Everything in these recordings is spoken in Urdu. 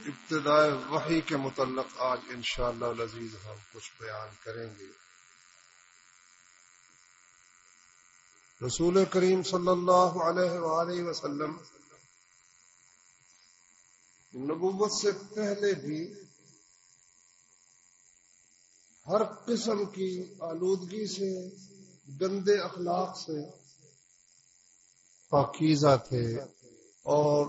ابتدائے وحی کے متعلق آج انشاءاللہ العزیز ہم کچھ بیان کریں گے۔ رسول کریم صلی اللہ علیہ وآلہ وسلم نبوت سے پہلے بھی ہر قسم کی آلودگی سے، گندے اخلاق سے پاکیزہ تھے، اور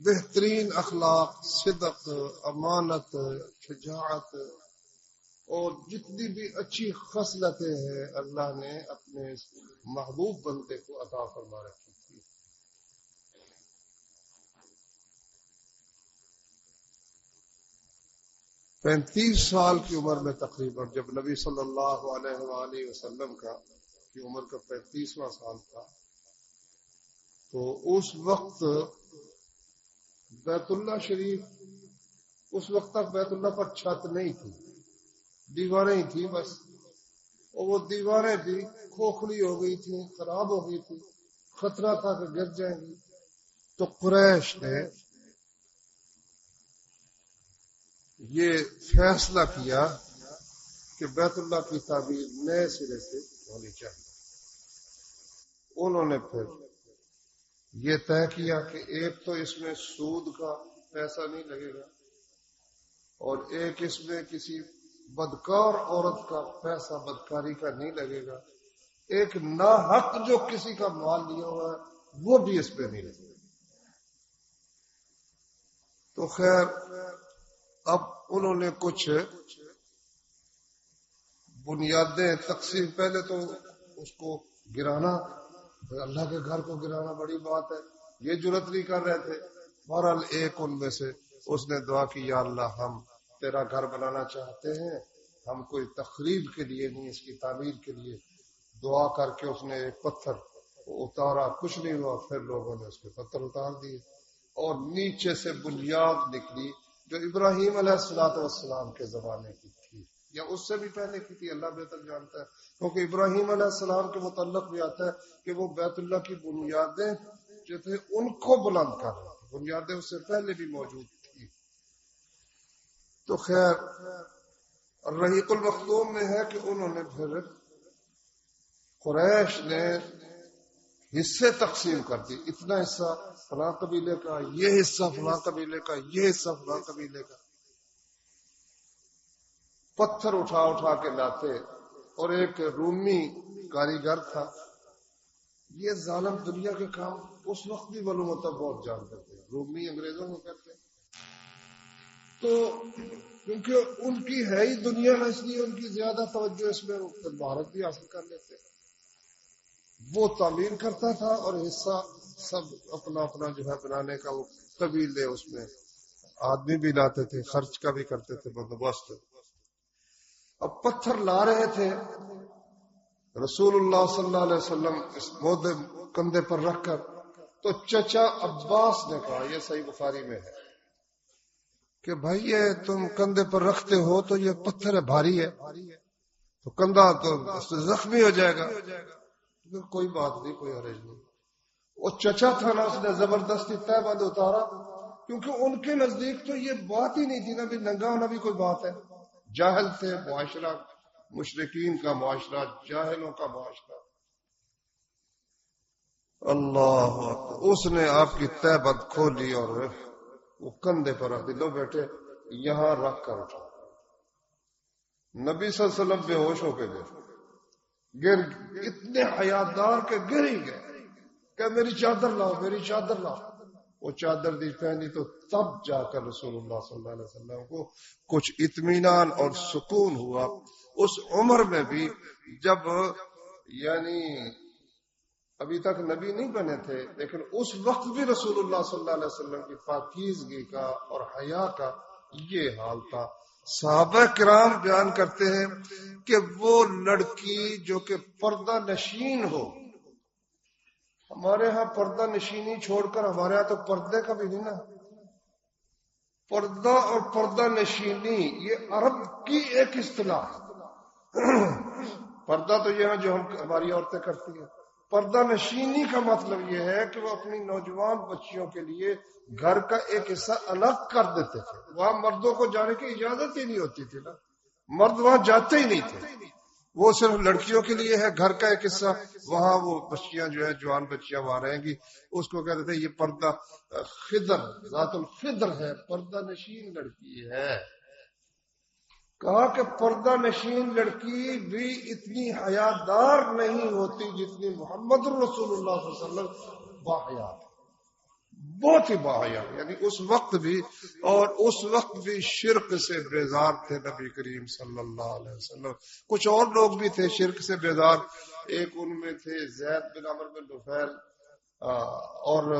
بہترین اخلاق، صدق، امانت، شجاعت اور جتنی بھی اچھی خصلتیں ہیں اللہ نے اپنے محبوب بندے کو عطا فرما رکھی تھی۔ پینتیس سال کی عمر میں تقریباً جب نبی صلی اللہ علیہ وآلہ وسلم کی عمر کا 35واں سال تھا، تو اس وقت بیت اللہ شریف، اس وقت تک بیت اللہ پر چھت نہیں تھی، دیواریں ہی تھی بس، اور وہ دیواریں بھی کھوکھلی ہو گئی تھی، خراب ہو گئی تھی، خطرہ تھا کہ گر جائیں گی۔ تو قریش نے یہ فیصلہ کیا کہ بیت اللہ کی تعمیر نئے سرے سے ہونی چاہیے۔ انہوں نے پھر یہ طے کیا کہ ایک تو اس میں سود کا پیسہ نہیں لگے گا، اور ایک اس میں کسی بدکار عورت کا پیسہ بدکاری کا نہیں لگے گا، ایک ناحق جو کسی کا مال لیا ہوا ہے وہ بھی اس پہ نہیں لگے گا۔ تو خیر اب انہوں نے کچھ بنیادیں تقسیم، پہلے تو اس کو گرانا، اللہ کے گھر کو گرانا بڑی بات ہے، یہ جرت نہیں کر رہے تھے۔ بہرحال ایک ان میں سے اس نے دعا کی، یا اللہ ہم تیرا گھر بنانا چاہتے ہیں، ہم کوئی تخریب کے لیے نہیں، اس کی تعمیر کے لیے۔ دعا کر کے اس نے ایک پتھر اتارا، کچھ نہیں ہوا، پھر لوگوں نے اس کے پتھر اتار دیے، اور نیچے سے بنیاد نکلی جو ابراہیم علیہ السلام کے زمانے کی تھی، یا اس سے بھی پہلے کی تھی، اللہ بہتر جانتا ہے، کیونکہ ابراہیم علیہ السلام کے متعلق بھی آتا ہے کہ وہ بیت اللہ کی بنیادیں جو تھے ان کو بلند کر رہے تھے، بنیادیں اس سے پہلے بھی موجود تھی۔ تو خیر رحیق المختوم میں ہے کہ انہوں نے پھر قریش نے حصے تقسیم کر دی، اتنا حصہ فلاں قبیلے کا، یہ حصہ فلاں قبیلے کا، یہ حصہ فلاں قبیلے کا۔ پتھر اٹھا اٹھا کے لاتے، اور ایک رومی کاریگر تھا، یہ ظالم دنیا کے کام اس وقت بھی معلوم ہوتا بہت جانتے تھے، رومی انگریزوں کو کہتے ہیں، تو کیونکہ ان کی ہے ہی دنیا میں، اس لیے ان کی زیادہ توجہ اس میں مہارت بھی حاصل کر لیتے۔ وہ تعمیر کرتا تھا اور حصہ سب اپنا اپنا جو ہے بنانے کا، وہ قبیلے اس میں آدمی بھی لاتے تھے، خرچ کا بھی کرتے تھے بندوبست۔ اب پتھر لا رہے تھے، رسول اللہ صلی اللہ علیہ وسلم اس مودے کندھے پر رکھ کر، تو چچا عباس نے کہا، یہ صحیح بخاری میں ہے کہ بھائی یہ تم کندھے پر رکھتے ہو تو یہ پتھر ہے، بھاری ہے، تو کندھا تو زخمی ہو جائے گا۔ کوئی بات نہیں، کوئی حرج نہیں۔ وہ چچا تھا نا، اس نے زبردستی تہ بند اتارا، کیونکہ ان کے نزدیک تو یہ بات ہی نہیں تھی نا بھی ننگا ہونا بھی کوئی بات ہے، جاہل تھے، معاشرہ مشرکین کا معاشرہ، جاہلوں کا معاشرہ۔ اللہ اکبر، اس نے آپ کی تہ بند کھولی اور وہ کندھے پر رکھ دی، لو بیٹے یہاں رکھ کر اٹھا۔ نبی صلی اللہ علیہ وسلم بے ہوش ہو کے گر اتنے حیادار کے گر ہی گئے کہ میری چادر لاؤ، میری چادر لاؤ۔ وہ چادر دی پہنی تو تب جا کر رسول اللہ صلی اللہ علیہ وسلم کو کچھ اطمینان اور سکون ہوا، اس عمر میں بھی، جب یعنی ابھی تک نبی نہیں بنے تھے، لیکن اس وقت بھی رسول اللہ صلی اللہ علیہ وسلم کی پاکیزگی کا اور حیا کا یہ حال تھا۔ صحابہ کرام بیان کرتے ہیں کہ وہ لڑکی جو کہ پردہ نشین ہو، ہمارے ہاں پردہ نشینی چھوڑ کر ہمارے ہاں تو پردے کا بھی نہیں نا، پردہ اور پردہ نشینی یہ عرب کی ایک اصطلاح ہے۔ پردہ تو یہ ہے جو ہماری عورتیں کرتی ہیں، پردہ نشینی کا مطلب یہ ہے کہ وہ اپنی نوجوان بچیوں کے لیے گھر کا ایک حصہ الگ کر دیتے تھے. وہاں مردوں کو جانے کی اجازت ہی نہیں ہوتی تھی نا، مرد وہاں جاتے ہی نہیں تھے. وہ صرف لڑکیوں کے لیے ہے گھر کا ایک حصہ، وہاں وہ بچیاں جو ہے جوان بچیاں وہاں رہیں گی. اس کو کہتے تھے یہ پردہ خضر، ذات الخضر ہے، پردہ نشین لڑکی ہے. کہا کہ پردہ نشین لڑکی بھی اتنی حیادار نہیں ہوتی جتنی محمد رسول اللہ صلی اللہ علیہ وسلم باحیا، بہت ہی باحیا. یعنی اس وقت بھی، اور اس وقت بھی شرک سے بیزار تھے نبی کریم صلی اللہ علیہ وسلم. کچھ اور لوگ بھی تھے شرک سے بیزار. ایک ان میں تھے زید بن عمرو بن نفیل، اور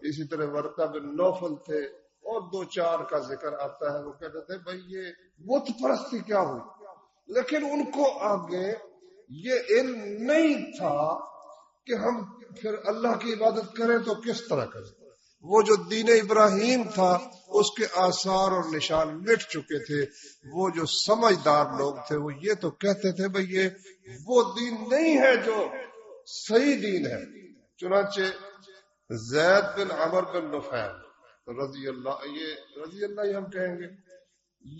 اسی طرح ورقہ بن نوفل تھے، اور دو چار کا ذکر آتا ہے. وہ کہتے تھے بھائی یہ بت پرستی کیا ہوئی، لیکن ان کو آگے یہ علم نہیں تھا کہ ہم پھر اللہ کی عبادت کریں تو کس طرح کریں. وہ جو دین ابراہیم تھا اس کے آثار اور نشان مٹ چکے تھے. وہ جو سمجھدار لوگ تھے وہ یہ تو کہتے تھے بھئی یہ وہ دین نہیں ہے جو صحیح دین ہے. چنانچہ زید بن عمر بن نفیل رضی اللہ، یہ رضی اللہ ہی ہم کہیں گے،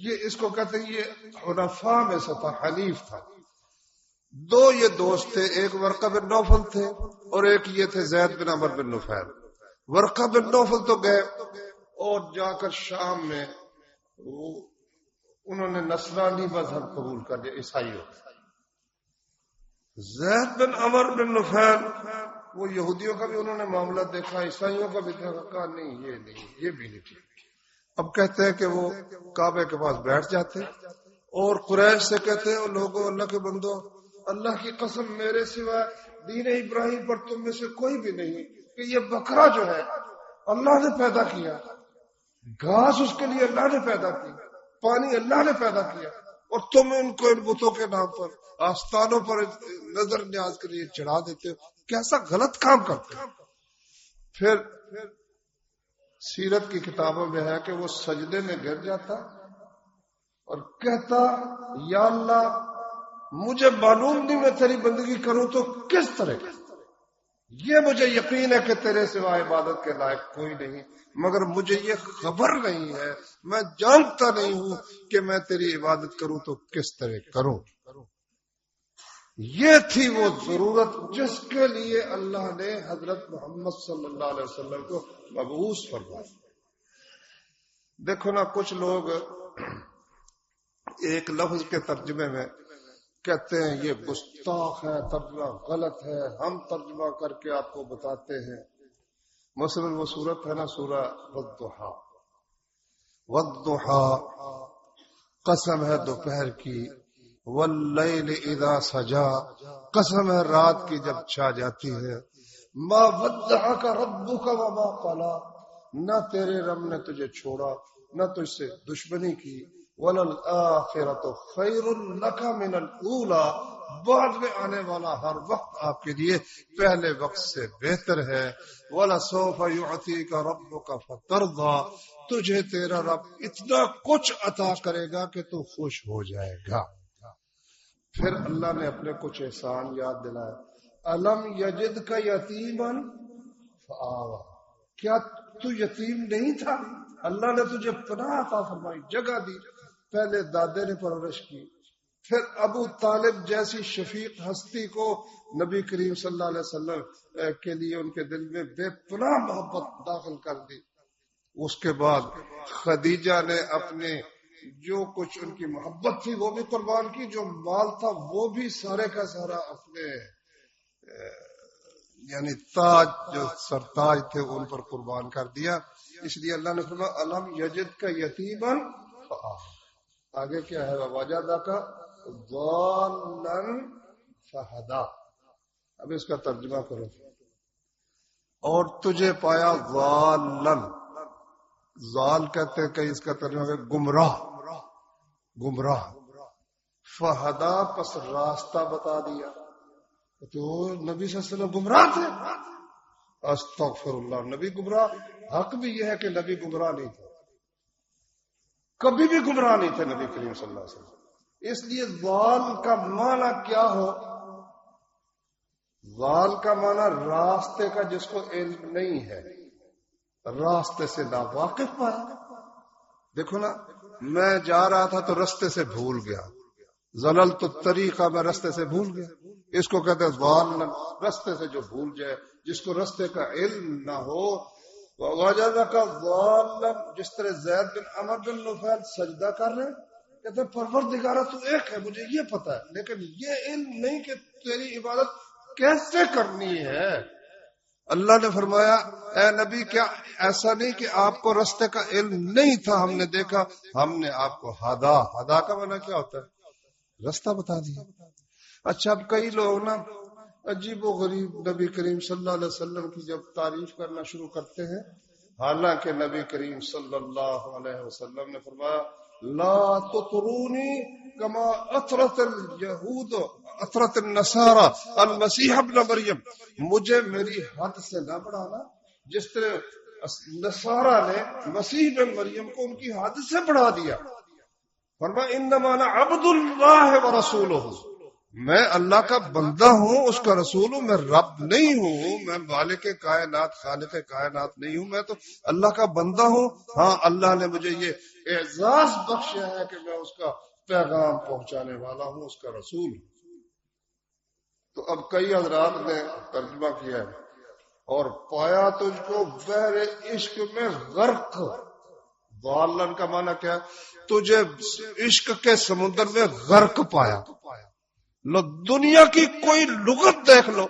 یہ اس کو کہتے ہیں یہ حنفاء میں سے تھا، حنیف تھا. دو یہ دوست تھے، ایک ورقہ بن نوفل تھے اور ایک یہ تھے زید بن عمر بن نفیل. ورقہ بن نوفل تو گئے اور جا کر شام میں انہوں نے نصرانی مذہب قبول کر لیا، عیسائیوں. زید بن عمر بن نفیل وہ یہودیوں کا بھی انہوں نے معاملہ دیکھا، عیسائیوں کا بھی دیکھا، کہا نہیں یہ بھی نہیں ٹھیک. اب کہتے ہیں کہ وہ کعبے کے پاس بیٹھ جاتے اور قریش سے کہتے ہیں لوگوں اللہ کے بندو، اللہ کی قسم میرے سوا دین ابراہیم پر تم میں سے کوئی بھی نہیں کہ یہ بکرا جو ہے اللہ نے پیدا کیا، گھاس اس کے لیے اللہ نے پیدا کی، پانی اللہ نے پیدا کیا، اور تم ان کو ان بتوں کے نام پر آستانوں پر نظر نیاز کے لیے چڑھا دیتے ہو. کیسا غلط کام کرتے ہو. پھر سیرت کی کتابوں میں ہے کہ وہ سجدے میں گر جاتا اور کہتا یا اللہ مجھے معلوم نہیں میں تیری بندگی کروں تو کس طرح، یہ مجھے یقین ہے کہ تیرے سوا عبادت کے لائق کوئی نہیں، مگر مجھے یہ خبر نہیں ہے، میں جانتا نہیں ہوں کہ میں تیری عبادت کروں تو کس طرح کروں. یہ تھی وہ ضرورت جس کے لیے اللہ نے حضرت محمد صلی اللہ علیہ وسلم کو مبعوث فرمایا. دیکھو نا کچھ لوگ ایک لفظ کے ترجمے میں کہتے ہیں یہ گستاخ ہے، ترجمہ غلط ہے، ہم ترجمہ کر کے آپ کو بتاتے ہیں. مثلا وہ سورت ہے نا سورہ والضحیٰ، والضحیٰ قسم ہے دوپہر کی، واللیل اذا سجا قسم ہے رات کی جب چھا جاتی ہے، ما ودعک ربک وما قلی نہ تیرے رب نے تجھے چھوڑا نہ تجھ سے دشمنی کی، وللآخرۃ خیر لک من الاولی بعد میں آنے والا ہر وقت آپ کے لیے پہلے وقت سے بہتر ہے، ولسوف یعطیک ربک فترضی تجھے تیرا رب اتنا کچھ عطا کرے گا کہ تو خوش ہو جائے گا. پھر اللہ نے اپنے کچھ احسان یاد دلائے. الم یجدک یتیما فآوی، کیا تو یتیم نہیں تھا؟ اللہ نے تجھے پناہ عطا فرمائی، جگہ دی، پہلے دادے نے پرورش کی، پھر ابو طالب جیسی شفیق ہستی کو نبی کریم صلی اللہ علیہ وسلم کے لیے ان کے دل میں بے پناہ محبت داخل کر دی. اس کے بعد خدیجہ نے اپنے جو کچھ ان کی محبت تھی وہ بھی قربان کی، جو مال تھا وہ بھی سارے کا سارا اپنے یعنی تاج جو سرتاج تھے ان پر قربان کر دیا. اس لیے اللہ نے فرمایا الم یجدک یتیما فآوی. آگے کیا ہے ووجدک ضالا فہدی. اب اس کا ترجمہ کرو. اور تجھے پایا ضالن، ضال کہتے ہیں کہ اس کا ترجمہ ہے گمراہ، گمراہ. فہدا پس راستہ بتا دیا. تو نبی صلی اللہ علیہ وسلم گمراہ تھے؟ استغفر اللہ، نبی گمراہ؟ حق بھی یہ ہے کہ نبی گمراہ نہیں تھے، کبھی بھی گمراہ نہیں تھے نبی کریم صلی اللہ علیہ وسلم. اس لیے ضال کا معنی کیا ہو ضال کا معنی راستے کا جس کو علم نہیں ہے، راستے سے ناواقف پایا۔ دیکھو نا، میں جا رہا تھا تو رستے سے بھول گیا، ضللت الطریقہ، میں رستے سے بھول گیا، اس کو کہتے ہیں ضال، رستے سے جو بھول جائے، جس کو رستے کا علم نہ ہو۔ وَوَجَدَكَ ضَالًّا، جس طرح زید بن عمر بن نفیل سجدہ کر رہے، کہتے ہیں پروردگارہ تو ایک ہے، مجھے یہ پتا ہے، لیکن یہ علم نہیں کہ تیری عبادت کیسے کرنی ہے۔ اللہ نے فرمایا اے نبی کیا ایسا نہیں کہ آپ کو رستے کا علم نہیں تھا، ہم نے دیکھا، ہم نے آپ کو ہدا کا معنی کیا ہوتا ہے؟ رستہ بتا دیا۔ اچھا، اب کئی لوگ نا عجیب و غریب نبی کریم صلی اللہ علیہ وسلم کی جب تعریف کرنا شروع کرتے ہیں، حالانکہ نبی کریم صلی اللہ علیہ وسلم نے فرمایا لا تطرونی کما اطرت الیہود اطرت النصارى المسیح ابن مریم، مجھے میری حد سے نہ بڑھانا جس طرح نصارہ نے مسیح بن مریم کو ان کی حد سے بڑھا دیا۔ فرمایا انما انا عبد اللہ ورسولہ، میں اللہ کا بندہ ہوں، اس کا رسول ہوں، میں رب نہیں ہوں، میں مالک کائنات خالق کائنات نہیں ہوں، میں تو اللہ کا بندہ ہوں۔ ہاں، اللہ نے مجھے یہ اعزاز بخشا ہے کہ میں اس کا پیغام پہنچانے والا ہوں، اس کا رسول ہوں۔ تو اب کئی حضرات نے ترجمہ کیا ہے اور پایا تجھ کو بحر عشق میں غرق، ضالن کا معنی کیا ہے؟ تجھے عشق کے سمندر میں غرق پایا۔ لو دنیا کی کوئی لغت دیکھ لو،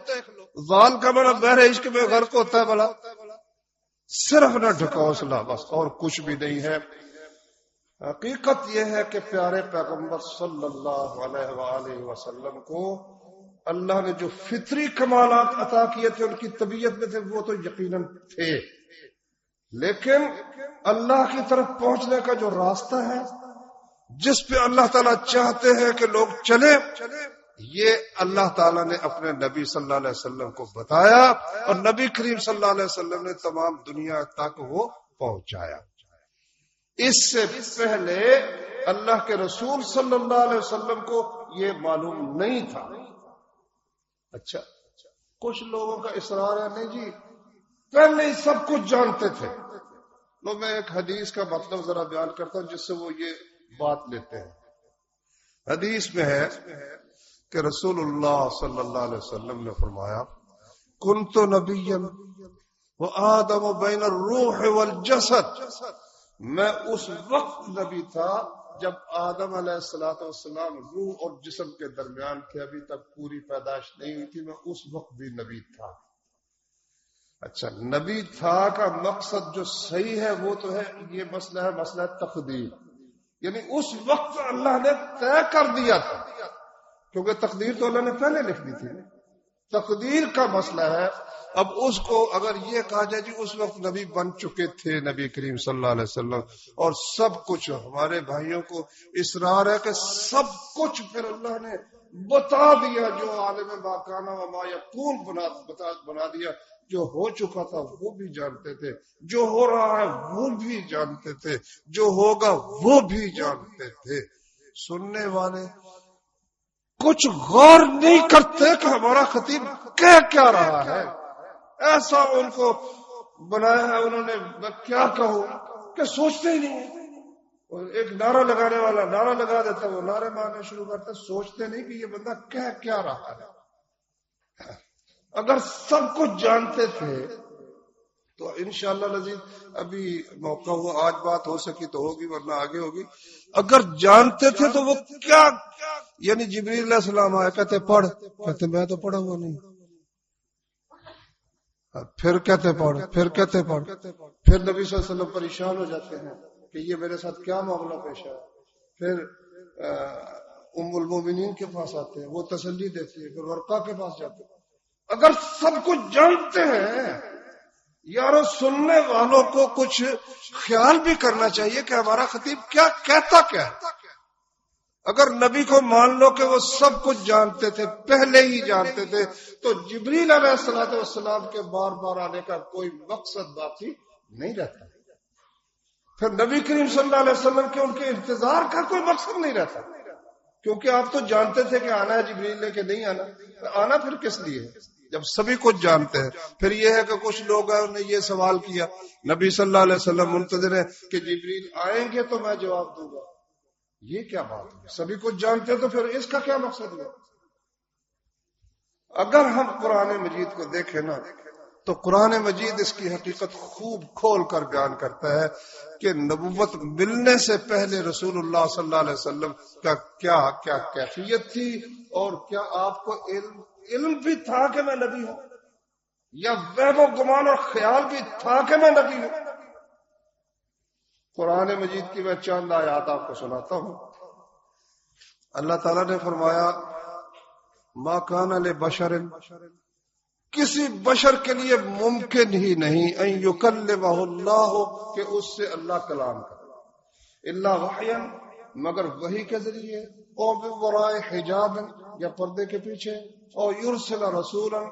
ضال کا معنی بحر عشق میں غرق ہوتا ہے، بلا صرف نہ ڈھکوسلا، بس اور کچھ بھی نہیں ہے۔ حقیقت یہ ہے کہ پیارے پیغمبر صلی اللہ علیہ وآلہ وسلم کو اللہ نے جو فطری کمالات عطا کیے تھے، ان کی طبیعت میں تھے، وہ تو یقیناً تھے، لیکن اللہ کی طرف پہنچنے کا جو راستہ ہے، جس پہ اللہ تعالیٰ چاہتے ہیں کہ لوگ چلے، یہ اللہ تعالیٰ نے اپنے نبی صلی اللہ علیہ وسلم کو بتایا، اور نبی کریم صلی اللہ علیہ وسلم نے تمام دنیا تک وہ پہنچایا۔ اس سے پہلے اللہ کے رسول صلی اللہ علیہ وسلم کو یہ معلوم نہیں تھا۔ اچھا، کچھ لوگوں کا اصرار ہے نہیں جی پہلے ہی سب کچھ جانتے تھے۔ لو میں ایک حدیث کا مطلب ذرا بیان کرتا ہوں جس سے وہ یہ بات لیتے ہیں۔ حدیث میں ہے کہ رسول اللہ صلی اللہ علیہ وسلم نے فرمایا کنت نبیا وآدم بین الروح والجسد، میں اس وقت نبی تھا جب آدم علیہ السلام روح اور جسم کے درمیان تھے، ابھی تک پوری پیدائش نہیں ہوئی تھی، میں اس وقت بھی نبی تھا۔ اچھا، نبی تھا کا مقصد جو صحیح ہے وہ تو ہے یہ مسئلہ ہے، مسئلہ تقدیر، یعنی اس وقت اللہ نے طے کر دیا تھا، کیونکہ تقدیر تو اللہ نے پہلے لکھ دی تھی۔ تقدیر کا مسئلہ ہے۔ اب اس کو اگر یہ کہا جائے جی اس وقت نبی بن چکے تھے نبی کریم صلی اللہ علیہ وسلم، اور سب کچھ ہمارے بھائیوں کو اصرار ہے کہ سب کچھ پھر اللہ نے بتا دیا، جو عالم ما کان و ما یکون بنا دیا، جو ہو چکا تھا وہ بھی جانتے تھے، جو ہو رہا ہے وہ بھی جانتے تھے، جو ہوگا وہ بھی جانتے تھے۔ سننے والے کچھ غور نہیں کرتے کہ ہمارا خطیب کہہ کیا رہا ہے، ایسا ان کو بنایا ہے انہوں نے، میں کیا کہوں کہ سوچتے ہی نہیں۔ اور ایک نعرہ لگانے والا نعرہ لگا دیتا ہے، وہ نعرے مارنے شروع کرتا ہے، سوچتے نہیں کہ یہ بندہ کہہ کیا رہا ہے۔ اگر سب کچھ جانتے تھے تو انشاءاللہ العزیز ابھی موقع ہوا، آج بات ہو سکی تو ہوگی ورنہ آگے ہوگی۔ اگر جانتے تھے تو وہ کیا، یعنی جبریل علیہ السلام آئے، کہتے پڑھ، کہتے میں تو پڑھا ہوا نہیں، پھر کہتے پڑھ، پھر کہتے پڑھ، پھر نبی صلی اللہ علیہ وسلم پریشان ہو جاتے ہیں کہ یہ میرے ساتھ کیا معاملہ پیش ہے۔ پھر ام المومنین کے پاس آتے ہیں، وہ تسلی دیتی ہے، پھر ورقہ کے پاس جاتے ہیں۔ اگر سب کچھ جانتے ہیں یارو، سننے والوں کو کچھ خیال بھی کرنا چاہیے کہ ہمارا خطیب کیا کہتا کیا ہے۔ اگر نبی کو مان لو کہ وہ سب کچھ جانتے تھے، پہلے ہی جانتے تھے، تو جبریل علیہ السلام کے بار بار آنے کا کوئی مقصد باقی نہیں رہتا، پھر نبی کریم صلی اللہ علیہ وسلم کے ان کے انتظار کا کوئی مقصد نہیں رہتا، کیونکہ آپ تو جانتے تھے کہ آنا ہے جبریل نے کہ نہیں آنا، آنا پھر کس لیے ہے۔ جب سبھی کچھ جانتے ہیں. پھر یہ ہے کہ کچھ لوگ نے یہ سوال کیا، نبی صلی اللہ علیہ وسلم منتظر ہیں کہ جبریل آئیں گے تو میں جواب دوں گا. یہ کیا بات ہے؟ سبھی کچھ جانتے ہیں تو پھر اس کا کیا مقصد ہے؟ اگر ہم قرآن مجید کو دیکھیں نا تو قرآن مجید اس کی حقیقت خوب کھول کر بیان کرتا ہے کہ نبوت ملنے سے پہلے رسول اللہ صلی اللہ علیہ وسلم کا کیا کیفیت تھی، اور کیا آپ کو علم بھی تھا کہ میں نبی ہوں، یا وہم و گمان اور خیال بھی تھا کہ میں نبی ہوں. قرآن مجید کی میں چند آیات آپ کو سناتا ہوں. اللہ تعالیٰ نے فرمایا ما کان لبشر، کسی بشر کے لیے ممکن ہی نہیں ان یکلمہ اللہ، کہ اس سے اللہ کلام کرے، الا وحیا، مگر وحی کے ذریعے، او بوراء حجاب، یا پردے کے پیچھے، او یرسل رسولا،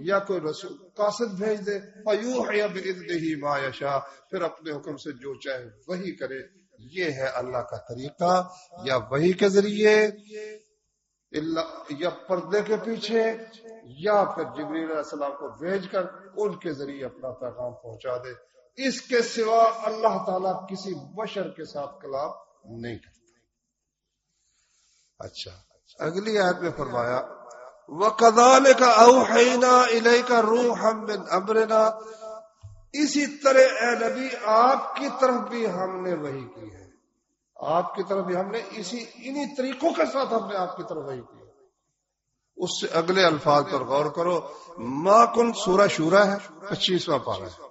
یا کوئی رسول قاصد بھیج دے، فیوحی باذنہ ما یشاء، پھر اپنے حکم سے جو چاہے وحی کرے. یہ ہے اللہ کا طریقہ، یا وحی کے ذریعے، یا پردے کے پیچھے، یا پھر جبریل علیہ السلام کو بھیج کر ان کے ذریعے اپنا پیغام پہنچا دے. اس کے سوا اللہ تعالیٰ کسی بشر کے ساتھ کلام نہیں کرتا. اچھا، اگلی آیت میں فرمایا وَكَذَلِكَ أَوْحَيْنَا إِلَيْكَ رُوحًا مِّنْ أَمْرِنَا، اسی طرح اے نبی آپ کی طرف بھی ہم نے وحی کی ہے، آپ کی طرف بھی ہم نے انہی طریقوں کے ساتھ ہم نے آپ کی طرف وحی کی ہے. اس سے اگلے الفاظ پر غور کرو. ما کن، سورہ شورى ہے 25واں پارہ ہے.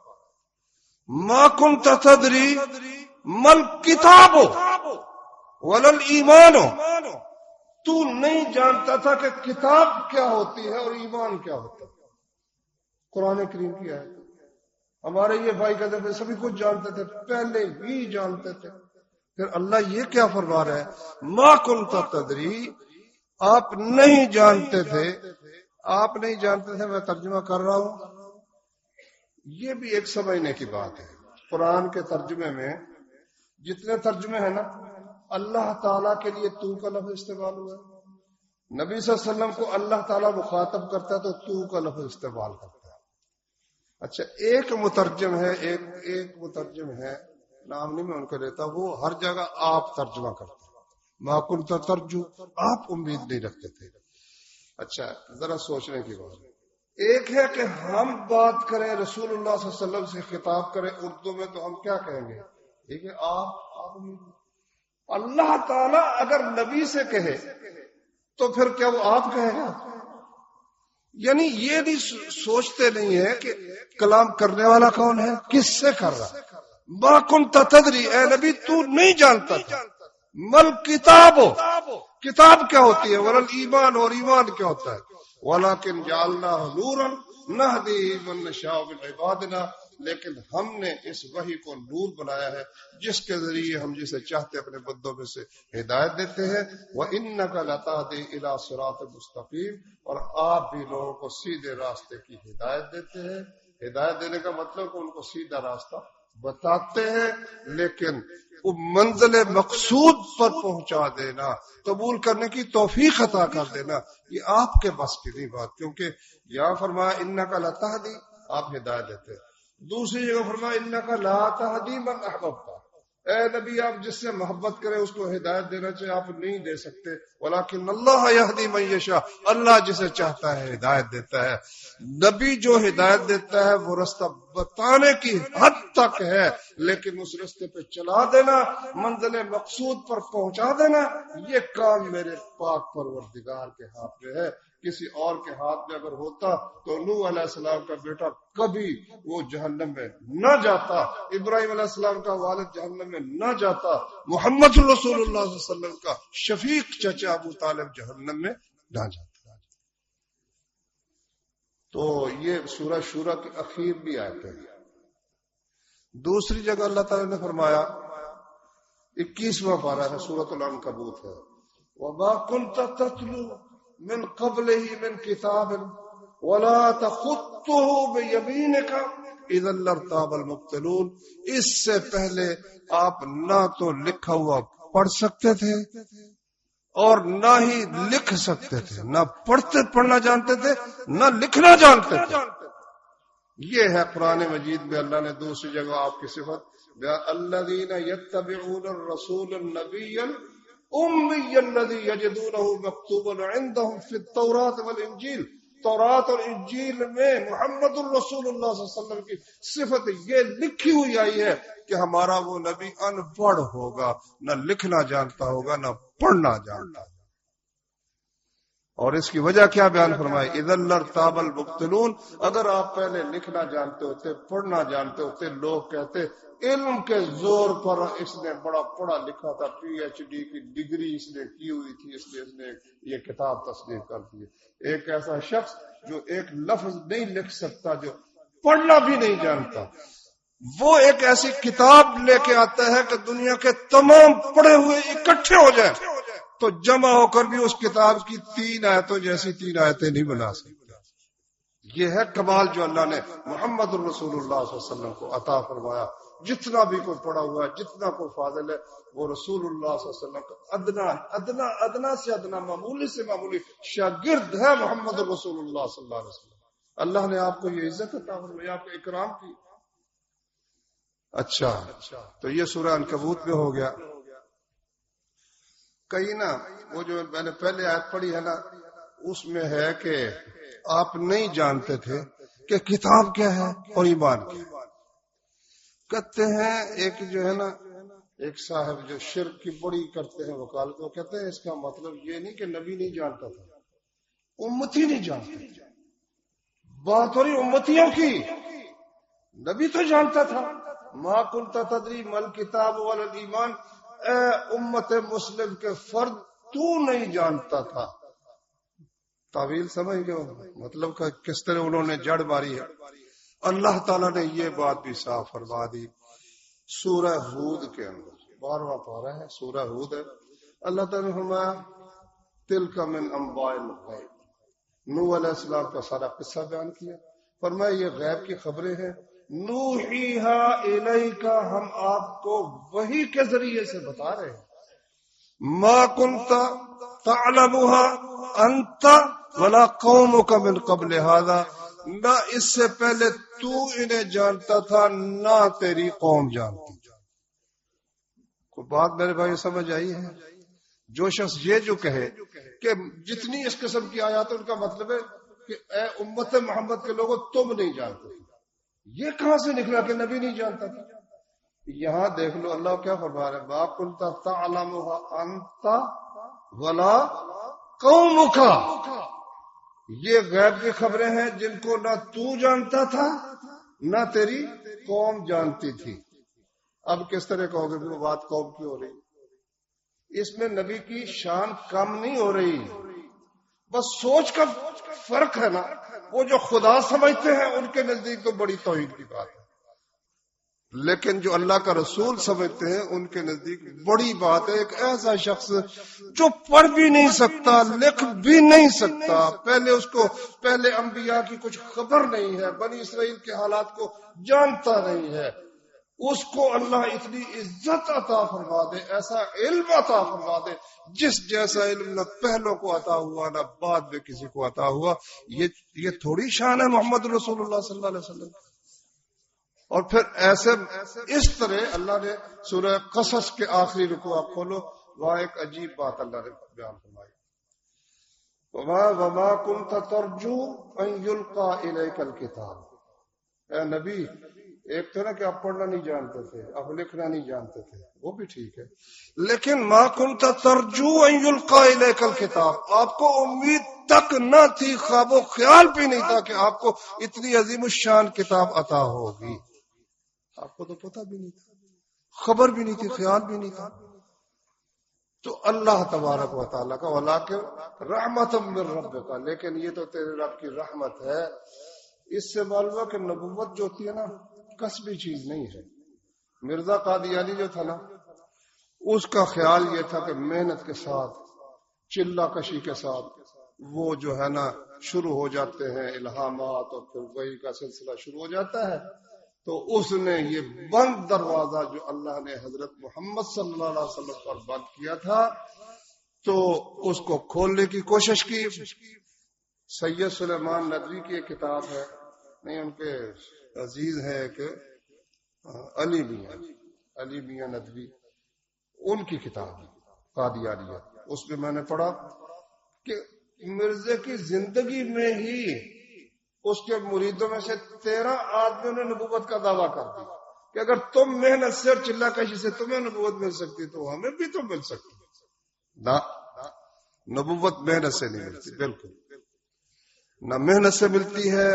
ما كنت تدری مل کتاب ولل ایمان، تو نہیں جانتا تھا کہ کتاب کیا ہوتی ہے اور ایمان کیا ہوتا ہے. قرآن کریم کی ہے. ہمارے یہ بھائی کہتے تھے سبھی کچھ جانتے تھے، پہلے ہی جانتے تھے. پھر اللہ یہ کیا فرما رہا ہے؟ ما کنت تدری، آپ نہیں جانتے تھے، آپ نہیں جانتے تھے. میں ترجمہ کر رہا ہوں. یہ بھی ایک سمجھنے کی بات ہے. قرآن کے ترجمے میں جتنے ترجمے ہیں نا، اللہ تعالیٰ کے لیے تو کا لفظ استعمال ہوا ہے. نبی صلی اللہ علیہ وسلم کو اللہ تعالیٰ مخاطب کرتا ہے تو تو کا لفظ استعمال کرتا ہے. اچھا، ایک مترجم ہے، ایک مترجم ہے، نام نہیں میں ان کو لیتا، وہ ہر جگہ آپ ترجمہ کرتے ہیں. ما کنت ترجو، آپ امید نہیں رکھتے تھے. اچھا، ذرا سوچنے کی بات. ایک ہے کہ ہم بات کریں رسول اللہ صلی اللہ علیہ وسلم سے خطاب کریں اردو میں، تو ہم کیا کہیں گے؟ ٹھیک ہے، آپ امید. اللہ تعالیٰ اگر نبی سے کہے تو پھر کیا وہ آپ کہے گا؟ یعنی یہ نہیں سوچتے نہیں ہے کہ کلام کرنے والا کون ہے، کس سے کر رہا. ما کنت تدری، اے نبی تو نہیں جانتا تھا. مل کتاب، کتاب کیا ہوتی ہے، ولل ایمان، اور ایمان کیا ہوتا ہے. ولکن جعلناہ نورا نہدی من نشاء من عبادنا، لیکن ہم نے اس وحی کو نور بنایا ہے جس کے ذریعے ہم جسے چاہتے اپنے بندوں میں سے ہدایت دیتے ہیں. وَإِنَّكَ لَتَهْدِي إِلَىٰ صِرَاطٍ مُسْتَقِيمٍ، اور آپ بھی لوگوں کو سیدھے راستے کی ہدایت دیتے ہیں. ہدایت دینے کا مطلب کہ ان کو سیدھا راستہ بتاتے ہیں، لیکن وہ منزل مقصود پر پہنچا دینا، قبول کرنے کی توفیق عطا کر دینا، یہ آپ کے بس کی نہیں بات. کیونکہ یہاں فرمایا اِنَّكَ لَتَهْدِي، آپ ہدایت دیتے ہیں. دوسری جگہ فرمایا اِنَّكَ لَا تَهْدِي مَنْ أَحْبَبْتَ، اے نبی آپ جس سے محبت کرے اس کو ہدایت دینا چاہے، آپ نہیں دے سکتے. وَلَكِنَّ اللَّهَ يَهْدِي مَن يَشَاءُ، اللہ جسے چاہتا ہے ہدایت دیتا ہے. نبی جو ہدایت دیتا ہے وہ رستہ بتانے کی حد تک ہے، لیکن اس رستے پہ چلا دینا، منزل مقصود پر پہنچا دینا، یہ کام میرے پاک پروردگار کے ہاتھ میں ہے. کسی اور کے ہاتھ میں اگر ہوتا تو نوح علیہ السلام کا بیٹا کبھی وہ جہنم میں نہ جاتا، ابراہیم علیہ السلام کا والد جہنم میں نہ جاتا، محمد رسول اللہ صلی اللہ علیہ وسلم کا شفیق چچا ابو طالب جہنم میں نہ جاتا. تو یہ سورہ شورى کی اخیر بھی آیتیں ہیں. دوسری جگہ اللہ تعالیٰ نے فرمایا 21واں پارہ ہے، سورۃ العنکبوت ہے، وَمَا كُنْتَ تَتْلُو من قبلہ من کتاب ولا تخطہ بیمینک اذا لارتاب المبطلون، اس سے پہلے آپ نہ تو لکھا ہوا پڑھ سکتے تھے اور نہ ہی لکھ سکتے تھے، نہ پڑھنا جانتے تھے، نہ لکھنا جانتے تھے۔ یہ ہے قرآن مجید میں اللہ نے دوسری جگہ آپ کی صفت الذین یتبعون الرسول النبی الامی الذی یجدونہ مکتوبا عندہم فی التوراۃ والانجیل، تورات اور انجیل میں محمد الرسول اللہ صلی اللہ علیہ وسلم کی صفت یہ لکھی ہوئی آئی ہے کہ ہمارا وہ نبی ان پڑھ ہوگا، نہ لکھنا جانتا ہوگا نہ پڑھنا جانتا ہوگا۔ اور اس کی وجہ کیا بیان فرمائی؟ اذا لارتاب المبطلون، اگر آپ پہلے لکھنا جانتے ہوتے، پڑھنا جانتے ہوتے، لوگ کہتے علم کے زور پر اس نے بڑا پڑھا لکھا تھا، پی ایچ ڈی کی ڈگری اس نے کی ہوئی تھی، اس لیے اس نے یہ کتاب تصنیف کر دی۔ ایک ایسا شخص جو ایک لفظ نہیں لکھ سکتا، جو پڑھنا بھی نہیں جانتا، وہ ایک ایسی کتاب لے کے آتا ہے کہ دنیا کے تمام پڑھے ہوئے اکٹھے ہو جائیں تو جمع ہو کر بھی اس کتاب کی 3 آیتوں جیسی 3 آیتیں نہیں بنا سکتا۔ یہ ہے کمال جو اللہ نے محمد الرسول اللہ صلی اللہ علیہ وسلم کو عطا فرمایا۔ جتنا بھی کوئی پڑھا ہوا ہے، جتنا کوئی فاضل ہے، وہ رسول اللہ صلی اللہ علیہ وسلم کا ادنا سے ادنا، معمولی سے معمولی شاگرد ہے محمد الرسول اللہ صلی اللہ علیہ وسلم۔ اللہ نے آپ کو یہ عزت عطا فرمائی، آپ کو اکرام کی۔ اچھا، تو یہ سورہ عنکبوت میں ہو گیا۔ کہیں نا وہ جو میں نے پہلے آیت پڑھی ہے نا، اس میں ہے کہ آپ نہیں جانتے تھے کہ کتاب کیا ہے اور ایمان کیا ہے۔ کہتے ہیں ایک جو ہے نا، ایک صاحب جو شرک کی بڑی کرتے ہیں وکالت، وہ کہتے ہیں اس کا مطلب یہ نہیں کہ نبی نہیں جانتا تھا، امتی نہیں جانتے تھے۔ بات ہو رہی امتیوں کی، نبی تو جانتا تھا۔ ما کنت تدری مل کتاب ولا ایمان، اے امت مسلم کے فرد تو نہیں جانتا تھا۔ تعویل سمجھ گئے، مطلب کہ کس طرح انہوں نے جڑ ماری ہے۔ اللہ تعالیٰ نے یہ بات بھی صاف فرما دی سورہ ہود کے اندر، 12واں پارہ ہے، سورہ ہود ہے۔ اللہ تعالیٰ نے فرمایا تلک من انباء الغیب، نوح علیہ السلام کا سارا قصہ بیان کیا، فرمایا یہ غیب کی خبریں ہیں، نوحیہا الیکا، ہم آپ کو وحی کے ذریعے سے بتا رہے ہیں۔ ما کنت تعلمها انت ولا قومک من قبل هذا، نہ اس سے پہلے تو انہیں جانتا تھا نہ تیری قوم جانتی۔ کوئی بات میرے بھائی سمجھ آئی ہے؟ جو شخص یہ جو کہے کہ جتنی اس قسم کی آیات ان کا مطلب ہے کہ اے امت محمد کے لوگوں تم نہیں جانتے، یہ کہاں سے نکلا کہ نبی نہیں جانتا تھا؟ یہاں دیکھ لو اللہ کیا فرما رہے ہیں، ما کنت تعلمها انت ولا قومک، یہ غیب کی خبریں ہیں جن کو نہ تو جانتا تھا نہ تیری قوم جانتی تھی۔ اب کس طرح کہو گے وہ بات قوم کی ہو رہی؟ اس میں نبی کی شان کم نہیں ہو رہی، بس سوچ کا فرق ہے نا۔ وہ جو خدا سمجھتے ہیں ان کے نزدیک تو بڑی توہین کی بات ہے، لیکن جو اللہ کا رسول سمجھتے ہیں ان کے نزدیک بڑی بات ہے۔ ایک ایسا شخص جو پڑھ بھی نہیں سکتا، لکھ بھی نہیں سکتا، پہلے انبیاء کی کچھ خبر نہیں ہے، بنی اسرائیل کے حالات کو جانتا نہیں ہے، اس کو اللہ اتنی عزت عطا فرما دے، ایسا علم عطا فرما دے جس جیسا علم نہ پہلوں کو عطا ہوا نہ بعد میں کسی کو عطا ہوا۔ یہ تھوڑی شان ہے محمد رسول اللہ صلی اللہ علیہ وسلم۔ اور پھر ایسے اس طرح اللہ نے سورہ قصص کے آخری رکوع آپ کھولو، وہاں ایک عجیب بات اللہ نے بیان فرمائی، وما كنت ترجو ان يلقى اليك الكتاب۔ اے نبی، ایک تو نا کہ آپ پڑھنا نہیں جانتے تھے، آپ لکھنا نہیں جانتے تھے، وہ بھی ٹھیک ہے، لیکن ما كنت ترجو ان يلقى اليك الكتاب، آپ کو امید تک نہ تھی، خواب و خیال بھی نہیں تھا کہ آپ کو اتنی عظیم الشان کتاب عطا ہوگی۔ آپ کو تو پتہ بھی نہیں تھا، خبر بھی نہیں تھی، خیال بھی نہیں تھا۔ تو اللہ تبارک و تعالیٰ کا وَلَٰكِن رَحْمَةً مِّن رَبِّكَ، لیکن یہ تو تیرے رب کی رحمت ہے۔ اس سے معلوم ہے کہ نبوت جو ہوتی ہے نا کسبی چیز نہیں ہے۔ مرزا قادیانی جو تھا نا، اس کا خیال یہ تھا کہ محنت کے ساتھ، چلہ کشی کے ساتھ وہ جو ہے نا شروع ہو جاتے ہیں الہامات، اور پھر وحی کا سلسلہ شروع ہو جاتا ہے۔ تو اس نے یہ بند دروازہ جو اللہ نے حضرت محمد صلی اللہ علیہ وسلم پر بند کیا تھا، تو اس کو کھولنے کی کوشش کی. سید سلیمان ندوی کی ایک کتاب ہے، نہیں ان کے عزیز ہے ایک علی میاں ندوی، ان کی کتاب ہے قادیانیہ. اس میں میں نے پڑھا کہ مرزا کی زندگی میں ہی اس کے مریدوں میں سے 13 آدمیوں نے نبوت کا دعویٰ کر دیا کہ اگر تم محنت سے اور چلہ کشی سے تمہیں نبوت مل سکتی تو ہمیں بھی تو مل سکتی. نہ، نبوت محنت سے نہیں ملتی، بالکل نہ محنت سے ملتی ہے،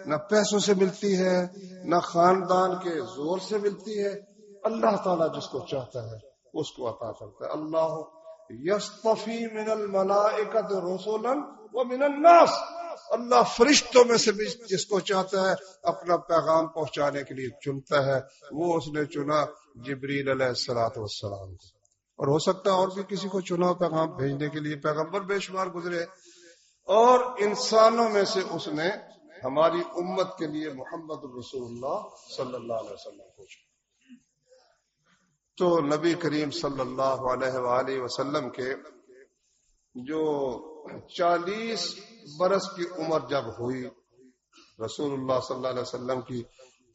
نہ پیسوں سے ملتی ہے، نہ خاندان کے زور سے ملتی ہے. اللہ تعالیٰ جس کو چاہتا ہے اس کو عطا کرتا ہے. اللہ یصطفی من الملائکۃ رسلا ومن الناس، اللہ فرشتوں میں سے بھی جس کو چاہتا ہے اپنا پیغام پہنچانے کے لیے چنتا ہے. وہ اس نے چنا جبریل علیہ السلام کو، اور ہو سکتا ہے اور بھی کسی کو چنا پیغام بھیجنے کے لیے. پیغمبر بے شمار گزرے، اور انسانوں میں سے اس نے ہماری امت کے لیے محمد رسول اللہ صلی اللہ علیہ وسلم کو چنا. تو نبی کریم صلی اللہ علیہ وآلہ وسلم کے جو 40 برس کی عمر جب ہوئی رسول اللہ صلی اللہ علیہ وسلم کی،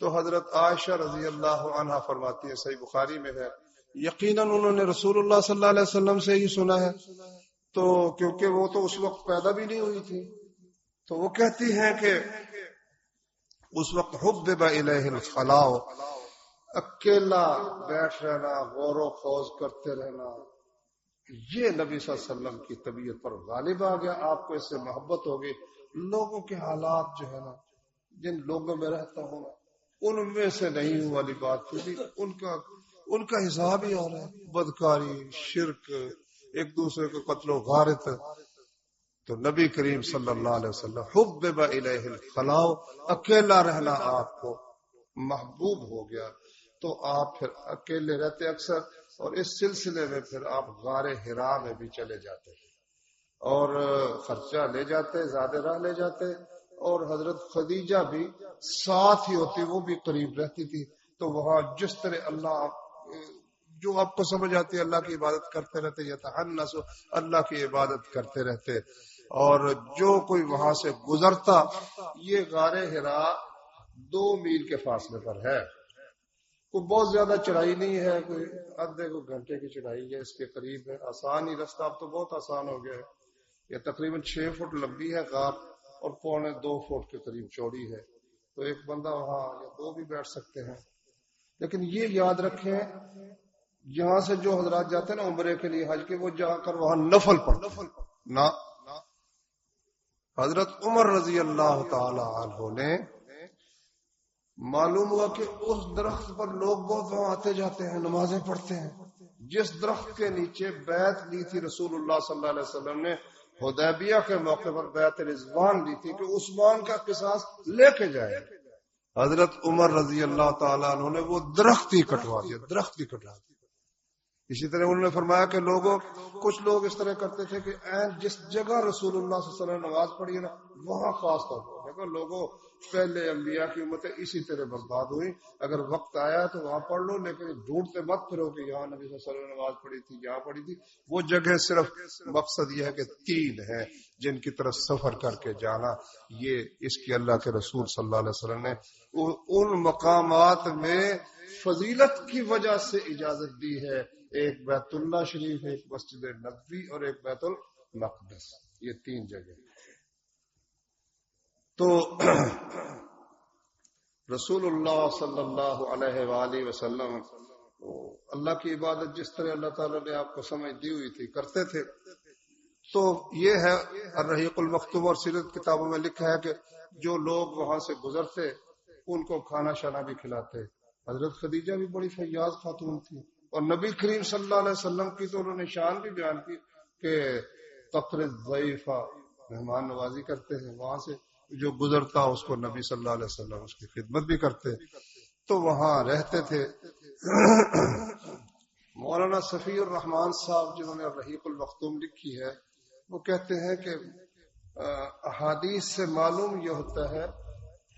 تو حضرت عائشہ رضی اللہ عنہا فرماتی ہے، صحیح بخاری میں ہے، یقیناً انہوں نے رسول اللہ صلی اللہ علیہ وسلم سے ہی سنا ہے. تو کیونکہ وہ تو اس وقت پیدا بھی نہیں ہوئی تھی، تو وہ کہتی ہیں کہ اس وقت حبب الیہ الخلاء، اکیلا بیٹھ رہنا، غور و خوض کرتے رہنا، یہ نبی صلی اللہ علیہ وسلم کی طبیعت پر غالب آ گیا. آپ کو اس سے محبت ہوگی. لوگوں کے حالات جو ہے نا، جن لوگوں میں رہتا ہوں ان میں سے نہیں والی بات تھی. ان کا حساب ہی ہو رہا ہے، بدکاری، شرک، ایک دوسرے کو قتل و غارت. تو نبی کریم صلی اللہ علیہ وسلم حبب الیہ الخلاء، اکیلا رہنا آپ کو محبوب ہو گیا. تو آپ پھر اکیلے رہتے اکثر، اور اس سلسلے میں پھر آپ غار حرا میں بھی چلے جاتے اور خرچہ لے جاتے، زیادہ راہ لے جاتے. اور حضرت خدیجہ بھی ساتھ ہی ہوتی، وہ بھی قریب رہتی تھی. تو وہاں جس طرح اللہ جو آپ کو سمجھ آتی ہے، اللہ کی عبادت کرتے رہتے، یتحنس، اللہ کی عبادت کرتے رہتے. اور جو کوئی وہاں سے گزرتا، یہ غار حرا 2 میل کے فاصلے پر ہے، کوئی بہت زیادہ چڑھائی نہیں ہے، کوئی آدھے کو گھنٹے کی چڑھائی ہے، اس کے قریب ہے. آسان ہی رستہ، اب تو بہت آسان ہو گیا ہے. یہ تقریباً 6 فٹ لمبی ہے غار، اور 1.25 فٹ کے قریب چوڑی ہے. تو ایک بندہ وہاں یا 2 بھی بیٹھ سکتے ہیں. لیکن یہ یاد رکھیں، یہاں سے جو حضرات جاتے ہیں نا عمرے کے لیے، حج کے، وہ جا کر وہاں نفل پڑھتے نہ. حضرت عمر رضی اللہ تعالی عنہ نے معلوم ہوا کہ اس درخت پر لوگ بہت وہاں آتے جاتے ہیں، نمازیں پڑھتے ہیں. جس درخت کے نیچے بیعت لی تھی رسول اللہ صلی اللہ علیہ وسلم نے حدیبیہ کے موقع پر، بیعت رضوان لی تھی کہ عثمان کا قصاص لے کے جائے. حضرت عمر رضی اللہ تعالیٰ عنہ نے وہ درخت ہی کٹوا دیا. اسی طرح انہوں نے فرمایا کہ کچھ لوگ اس طرح کرتے تھے کہ جس جگہ رسول اللہ صلی اللہ علیہ وسلم نے نماز پڑھی ہے نا، وہاں خاص طور پر دیکھو، لوگوں پہلے انبیاء کی امتیں اسی طرح برباد ہوئی. اگر وقت آیا تو وہاں پڑھ لو، لیکن ڈھونڈتے مت پھرو کہ یہاں نبی صلی اللہ علیہ وسلم نے نماز پڑھی تھی، یہاں پڑھی تھی. وہ جگہ صرف مقصد یہ ہے کہ 3 ہے جن کی طرف سفر کر کے جانا. یہ اس کی اللہ کے رسول صلی اللہ علیہ وسلم نے ان مقامات میں فضیلت کی وجہ سے اجازت دی ہے. ایک بیت اللہ شریف، ایک مسجد نبوی، اور ایک بیت المقدس. یہ 3 جگہ. تو رسول اللہ صلی اللہ علیہ وآلہ وسلم اللہ کی عبادت جس طرح اللہ تعالیٰ نے آپ کو سمجھ دی ہوئی تھی کرتے تھے. تو یہ ہے الرحیق المختوم، اور سیرت کتابوں میں لکھا ہے کہ جو لوگ وہاں سے گزرتے ان کو کھانا شانا بھی کھلاتے. حضرت خدیجہ بھی بڑی فیاض خاتون تھی، اور نبی کریم صلی اللہ علیہ وسلم کی تو انہوں نے شان بھی بیان کی کہ تقر الضیفہ، مہمان نوازی کرتے ہیں. وہاں سے جو گزرتا اس کو نبی صلی اللہ علیہ وسلم اس کی خدمت بھی کرتے. تو وہاں رہتے تھے. مولانا صفی الرحمان صاحب جنہوں نے الرحیق المختوم لکھی ہے، وہ کہتے ہیں کہ احادیث سے معلوم یہ ہوتا ہے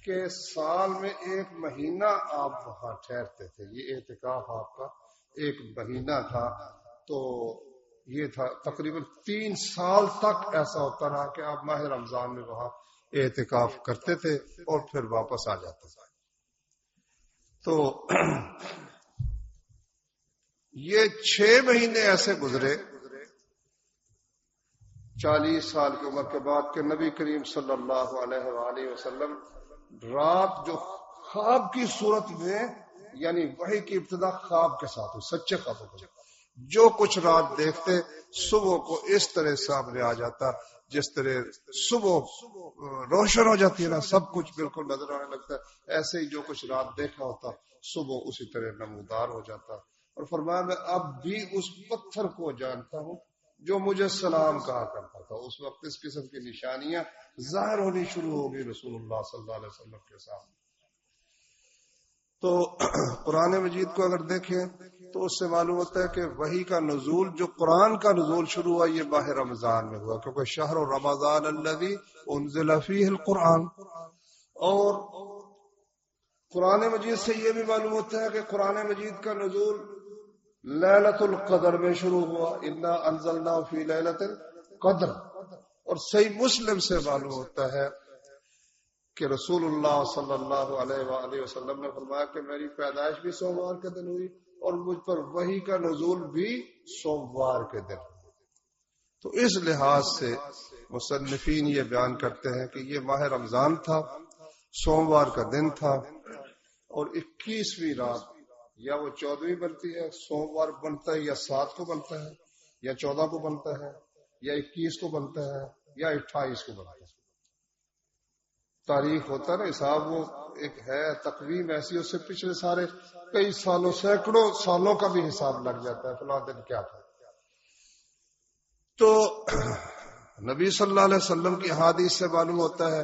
کہ سال میں 1 مہینہ آپ وہاں ٹھہرتے تھے. یہ اعتکاف آپ کا 1 مہینہ تھا. تو یہ تھا تقریباً 3 سال تک ایسا ہوتا رہا کہ آپ ماہ رمضان میں وہاں اعتکاف کرتے تھے اور پھر واپس آ جاتے تھے. تو یہ 6 مہینے ایسے گزرے 40 سال کی عمر کے بعد کہ نبی کریم صلی اللہ علیہ وآلہ وسلم رات جو خواب کی صورت میں، یعنی وحی کی ابتدا خواب کے ساتھ ہو، سچے خوابوں کو، جو کچھ رات دیکھتے صبح کو اس طرح سامنے آ جاتا جس طرح صبح روشن ہو جاتی ہے نا، سب کچھ بالکل نظر آنے لگتا ہے، ایسے ہی جو کچھ رات دیکھا ہوتا صبح اسی طرح نمودار ہو جاتا. اور فرمایا میں اب بھی اس پتھر کو جانتا ہوں جو مجھے سلام کہا کرتا تھا. اس وقت اس قسم کی نشانیاں ظاہر ہونی شروع ہو گئی رسول اللہ صلی اللہ علیہ وسلم کے سامنے. تو قرآن مجید کو اگر دیکھیں تو اس سے معلوم ہوتا ہے کہ وحی کا نزول، جو قرآن کا نزول شروع ہوا یہ ماہ رمضان میں ہوا، کیونکہ شہر رمضان الذی انزل فیہ القرآن. اور قرآن مجید سے یہ بھی معلوم ہوتا ہے کہ قرآن مجید کا نزول لیلۃ القدر میں شروع ہوا، انا انزلناہ فی لیلۃ القدر. اور صحیح مسلم سے معلوم ہوتا ہے کہ رسول اللہ صلی اللہ علیہ وآلہ وسلم نے فرمایا کہ میری پیدائش بھی سوموار کے دن ہوئی اور مجھ پر وحی کا نزول بھی سوموار کے دن. تو اس لحاظ سے مصنفین یہ بیان کرتے ہیں کہ یہ ماہ رمضان تھا، سوموار کا دن تھا، اور 21ویں رات یا وہ 14ویں بنتی ہے، سوموار بنتا ہے یا 7 کو بنتا ہے یا 14 کو بنتا ہے یا 21 کو بنتا ہے یا 28 کو بنتا ہے. تاریخ ہوتا ہے نا حساب، وہ ایک ہے تقویم ایسی، اس سے پچھلے سارے کئی سالوں سینکڑوں سالوں کا بھی حساب لگ جاتا ہے فلاں دن کیا تھا. تو نبی صلی اللہ علیہ وسلم کی احادیث سے معلوم ہوتا ہے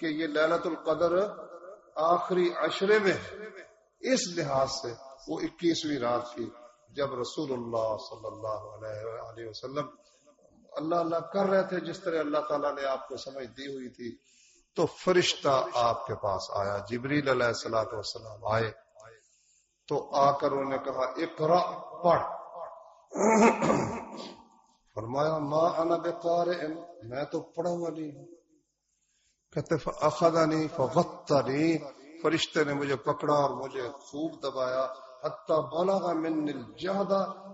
کہ یہ لیلۃ القدر آخری عشرے میں اس لحاظ سے وہ 21ویں رات کی جب رسول اللہ صلی اللہ علیہ وسلم اللہ اللہ کر رہے تھے جس طرح اللہ تعالیٰ نے آپ کو سمجھ دی ہوئی تھی. تو فرشتہ آپ کے پاس آیا، جبریل علیہ الصلوۃ والسلام آئے تو آ کر انہوں نے کہا اقرأ، پڑھ. فرمایا ما انا بقارئ، میں تو پڑھا ہوا نہیں ہوں. کہتے فاخذنی فغطنی، فرشتے نے مجھے پکڑا اور مجھے خوب دبایا، حتی بلغ من الجہد،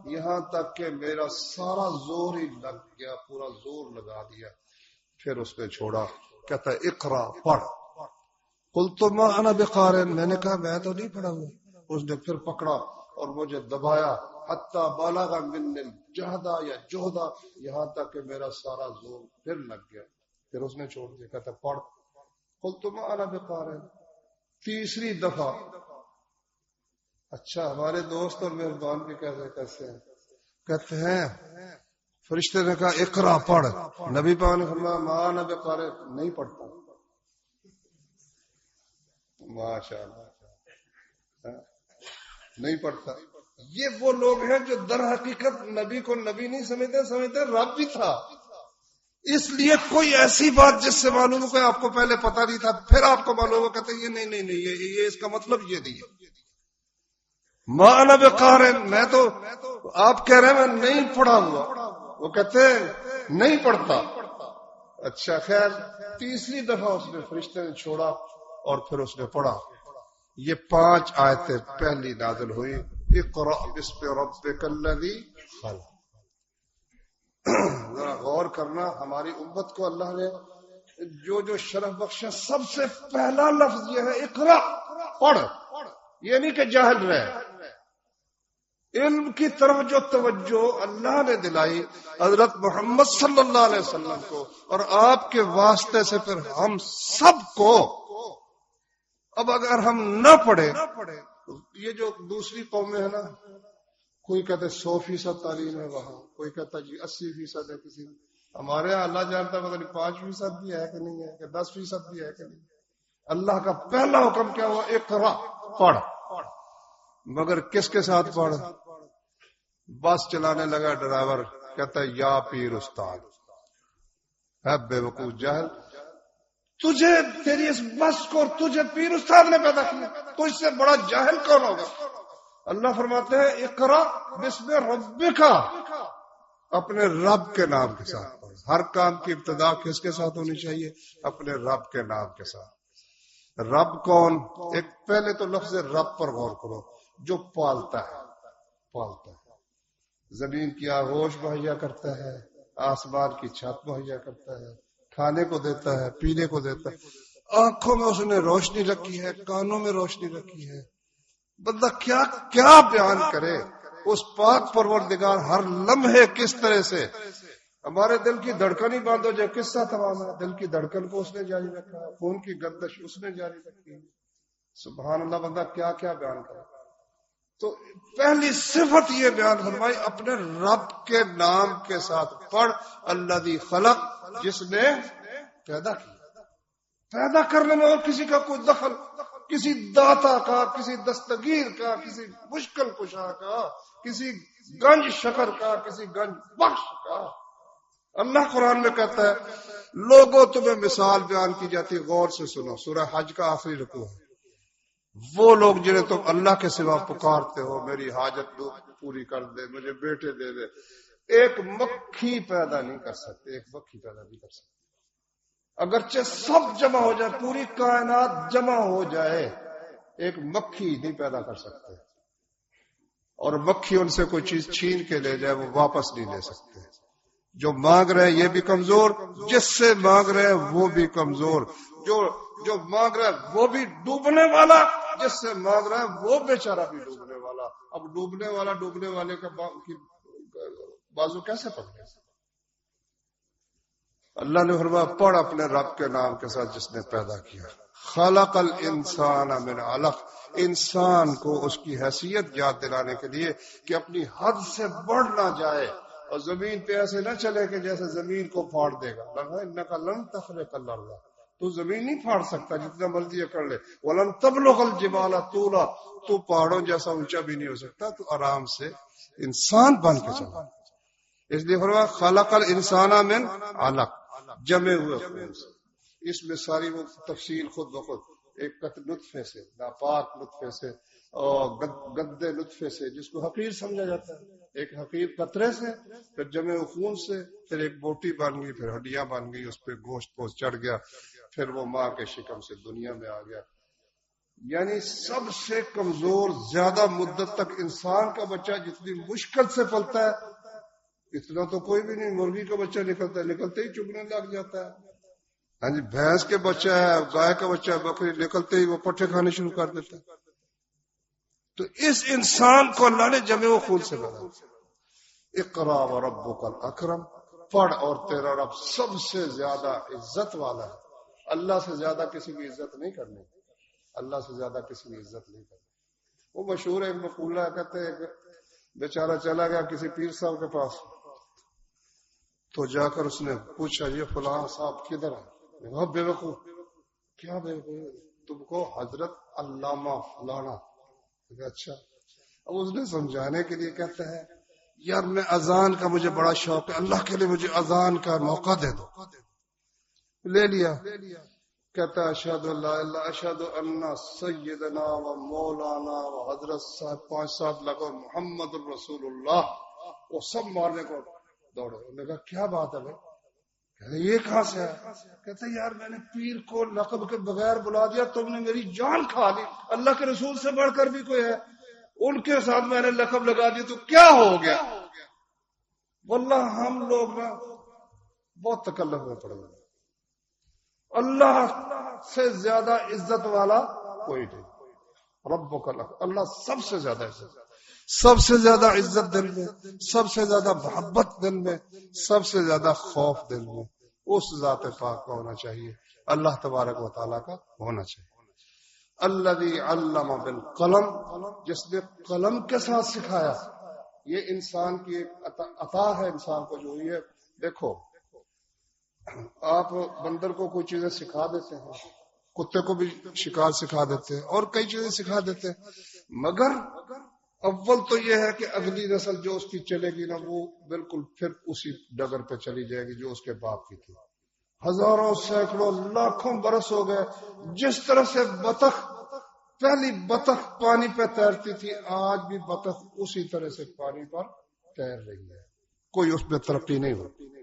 یہاں تک کہ میرا سارا زور ہی لگ گیا، پورا زور لگا دیا. پھر اس نے چھوڑا، کہتا ہے اقرا، پڑھ. قلت ما انا بقارئ، میں نے کہا میں تو نہیں پڑھا ہوں. اس نے پھر پکڑا اور مجھے دبایا، حتی بلغ من الجہد یا جہد، یہاں تک کہ میرا سارا زور پھر لگ گیا. پھر اس نے چھوڑ دیا، کہتا پڑھ. قلت ما انا بقارئ، تیسری دفعہ. اچھا ہمارے دوست اور مہربان بھی کیسے ہیں، کہتے ہیں فرشتے نے کہا اقرا، پڑھ. نبی پاک نے فرمایا ما انا بقارئ، نہیں پڑھتا. ماشاء اللہ، نہیں پڑھتا. یہ وہ لوگ ہیں جو در حقیقت نبی کو نبی نہیں سمجھتے رب بھی تھا. اس لیے کوئی ایسی بات جس سے معلوم ہو کہ آپ کو پہلے پتا نہیں تھا پھر آپ کو معلوم ہو، کہتے ہیں یہ نہیں یہ اس کا مطلب یہ نہیں ہے. ما انا بقارئ، میں تو آپ کہہ رہے ہیں میں نہیں پڑھا ہوا، وہ کہتے ہیں نہیں پڑھتا. اچھا خیر، تیسری دفعہ اس نے فرشتے نے چھوڑا اور پھر اس نے پڑھا. یہ 5 آیتیں پہلی نازل ہوئی، اقرأ باسم ربک الذی خلق. ذرا غور کرنا، ہماری امت کو اللہ نے جو شرف بخشا، سب سے پہلا لفظ یہ ہے اقرأ، پڑھ. یہ نہیں کہ جاہل رہے. علم کی طرف جو توجہ اللہ نے دلائی حضرت محمد صلی اللہ علیہ وسلم کو، اور آپ کے واسطے سے پھر ہم سب کو. اب اگر ہم نہ پڑھیں، یہ جو دوسری قومیں ہیں نا، کوئی کہتے 100% تعلیم ہے وہاں، کوئی کہتا جی 80% ہے کسی. ہمارے یہاں اللہ جانتا پتہ نہیں 5% بھی ہے کہ نہیں ہے، کہ 10% بھی ہے کہ نہیں. اللہ کا پہلا حکم کیا ہوا؟ اقرا، پڑھ. مگر کس کے ساتھ پڑھ؟ بس چلانے لگا ڈرائیور، کہتا ہے یا پیر استاد. ہے بے وقوف جاہل، تجھے تیری اس بس کو تجھے پیر استاد نے پیدا کیا، تو اس سے بڑا جاہل کون ہوگا؟ اللہ فرماتے ہیں اقرا بسم ربک، اپنے رب کے نام کے ساتھ پڑھو. ہر کام کی ابتدا کس کے ساتھ ہونی چاہیے؟ اپنے رب کے نام کے ساتھ. رب کون؟ ایک پہلے تو لفظ رب پر غور کرو. جو پالتا ہے، پالتا ہے، زمین کی آغوش مہیا کرتا ہے، آسمان کی چھت مہیا کرتا ہے، کھانے کو دیتا ہے، پینے کو دیتا ہے، آنکھوں میں اس نے روشنی رکھی ہے، کانوں میں روشنی رکھی ہے. بندہ کیا کیا بیان کرے اس پاک پروردگار ہر لمحے کس طرح سے ہمارے دل کی دھڑکن ہی بند ہو جائے. قصہ تمام ہے. دل کی دھڑکن کو اس نے جاری رکھا ہے، خون کی گردش اس نے جاری رکھی ہے. سبحان اللہ. بندہ کیا کیا بیان کرے. تو پہلی صفت یہ بیان فرمائی اپنے رب کے نام کے ساتھ پڑھ. الذی خلق، جس نے پیدا کیا. پیدا کرنے میں اور کسی کا کوئی دخل، کسی داتا کا، کسی دستگیر کا، کسی مشکل کشا کا، کسی گنج شکر کا، کسی گنج بخش کا. اللہ قرآن میں کہتا ہے لوگوں تمہیں مثال بیان کی جاتی، غور سے سنو. سورہ حج کا آخری رکوع ہے. وہ لوگ جنہیں تم اللہ کے سوا پکارتے ہو، میری حاجت پوری کر دے، مجھے بیٹے دے دے، ایک مکھی پیدا نہیں کر سکتے. ایک مکھی پیدا نہیں کر سکتے. اگرچہ سب جمع ہو جائے، پوری کائنات جمع ہو جائے، ایک مکھی نہیں پیدا کر سکتے. اور مکھی ان سے کوئی چیز چھین کے لے جائے وہ واپس نہیں لے سکتے. جو مانگ رہے یہ بھی کمزور، جس سے مانگ رہے وہ بھی کمزور، جو مانگ رہا ہے وہ بھی ڈوبنے والا، جس سے مانگ رہا ہے وہ بیچارہ بھی ڈوبنے والا. اب ڈوبنے والے کا بازو کیسے پکڑے؟ اللہ نے فرمایا پڑھ اپنے رب کے نام کے ساتھ جس نے پیدا کیا. خلق الانسان من علق. انسان کو اس کی حیثیت یاد دلانے کے لیے کہ اپنی حد سے بڑھ نہ جائے اور زمین پہ ایسے نہ چلے کہ جیسے زمین کو پھاڑ دے گا. انک لن تخرق الارض، تو زمین نہیں پھاڑ سکتا جتنا مرضی کر لے. ولن تبلغ الجبال طولا، تو پہاڑوں جیسا اونچا بھی نہیں ہو سکتا. تو آرام سے انسان بن کے چلا. اس لیے فرمایا خلق الانسان من علق، جمے ہوئے خون سے. اس میں ساری وہ تفصیل خود بخود. ایک نطفے سے، ناپاک نطفے سے، اور گندے نطفے سے جس کو حقیر سمجھا جاتا ہے، ایک حقیر قطرے سے، پھر جمے خون سے، پھر ایک بوٹی بن گئی، پھر ہڈیاں بن گئی، اس پہ گوشت پوست چڑھ گیا، پھر وہ ماں کے شکم سے دنیا میں آ گیا. یعنی سب سے کمزور، زیادہ مدت تک انسان کا بچہ جتنی مشکل سے پلتا ہے اتنا تو کوئی بھی نہیں. مرغی کا بچہ نکلتا ہے، نکلتے ہی چگنے لگ جاتا ہے. ہاں جی، بھینس کے بچہ ہے، گائے کا بچہ ہے، بکری نکلتے ہی وہ پٹھے کھانے شروع کر دیتا ہے. تو اس انسان کو اللہ نے جمع و خون سے بنا. اقرا وربک الاکرم، پڑھ اور تیرا رب سب سے زیادہ عزت والا ہے. اللہ سے زیادہ کسی کی عزت نہیں کرنی. اللہ سے زیادہ کسی کی عزت نہیں کرنی. وہ مشہور ہے، ایک مقولہ کہتے ہیں کہ بیچارہ چلا گیا کسی پیر صاحب کے پاس، تو جا کر اس نے پوچھا یہ فلاں صاحب کدھر ہے؟ بے وقوف. کیا بے وقوف؟ تم کو حضرت علامہ فلانا. اچھا. اب اس نے سمجھانے کے لیے کہتا ہے یار میں اذان کا مجھے بڑا شوق ہے، اللہ کے لیے مجھے اذان کا موقع دے دو. لے لیا. کہتا ہے اشہد اللہ اللہ اشہد ان سیدنا و مولانا و حضرت صاحب 5-7 لگو محمد الرسول اللہ. وہ سب مارنے کو دوڑے. انہوں نے کہا کیا بات ہے بھائی؟ کہتے یہ کہاں سے ہے؟ کہتے یار میں نے پیر کو لقب کے بغیر بلا دیا، تم نے میری جان کھا لی. اللہ کے رسول سے بڑھ کر بھی کوئی ہے، ان کے ساتھ میں نے لقب لگا دی تو کیا ہو گیا؟ واللہ ہم لوگ نا بہت تکلف میں پڑ گئے. اللہ سے زیادہ عزت والا کوئی نہیں. ربک اللہ سب سے زیادہ عزت، سب سے زیادہ عزت دل میں، سب سے زیادہ محبت دل میں، سب سے زیادہ خوف دل میں اس ذات پاک کا ہونا چاہیے، اللہ تبارک و تعالیٰ کا ہونا چاہیے. الذی علم بالقلم، جس نے قلم کے ساتھ سکھایا. یہ انسان کی ایک عطا ہے انسان کو جو ہوئی ہے. دیکھو آپ بندر کو کوئی چیزیں سکھا دیتے ہیں، کتے کو بھی شکار سکھا دیتے ہیں اور کئی چیزیں سکھا دیتے ہیں، مگر اول تو یہ ہے کہ اگلی نسل جو اس کی چلے گی نا وہ بالکل پھر اسی ڈگر پہ چلی جائے گی جو اس کے باپ کی تھی. ہزاروں سینکڑوں لاکھوں برس ہو گئے. جس طرح سے بطخ، پہلی بطخ پانی پہ تیرتی تھی، آج بھی بطخ اسی طرح سے پانی پر تیر رہی ہے. کوئی اس میں ترقی نہیں ہوتی.